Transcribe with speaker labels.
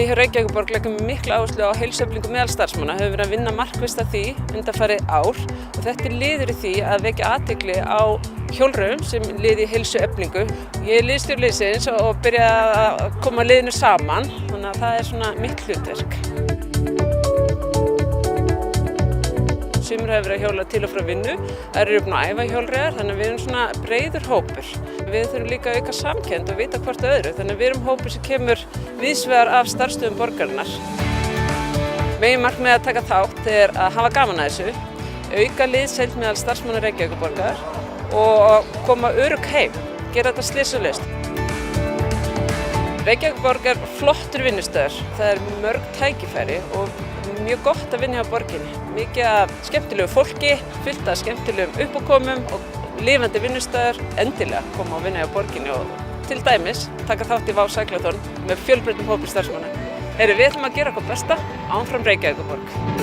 Speaker 1: Við hjá Reykjavíkurborg leggjum mikla áherslu á heilsueflingu meðal starfsmanna, höfum verið að vinna markvisst að því undanfarið ár og þetta er liður í því að vekja athygli á hjólreiðum sem lið í heilsueflingu. Ég er liðsstjóri liðsins og byrja að koma liðinu saman, þannig að það er svona mitt hlutverk. Sumir hafa verið að hjóla til og frá vinnu, þær eru búin að æfa hjólreiðar, þannig að við erum svona breiður hópur. Við þurfum líka að auka samkennd og vita hvort öðru, þannig að við erum hópur sem kemur víðsvegar af starfsstöðvum borgarinnar. Meginmarkmiðið að taka þátt er að hafa gaman að þessu, auka liðsheild meðal starfsmanna Reykjavíkurborgar og koma örugg heim, gera þetta slysalaust. Reykjavíkurborg er flottur vinnustaður, það er mörg tækifæri og mjög gott að vinna hjá borginni. Mikið af skemmtilegu fólki, fullt af skemmtilegum uppákomum og lifandi vinnustaður, endilega koma og vinna hjá borginni og til dæmis taka þátt í WOW Cyclathon með fjölbreyttum hópi starfsmanna. Við ætlum að gera okkar besta áfram Reykjavíkurborg.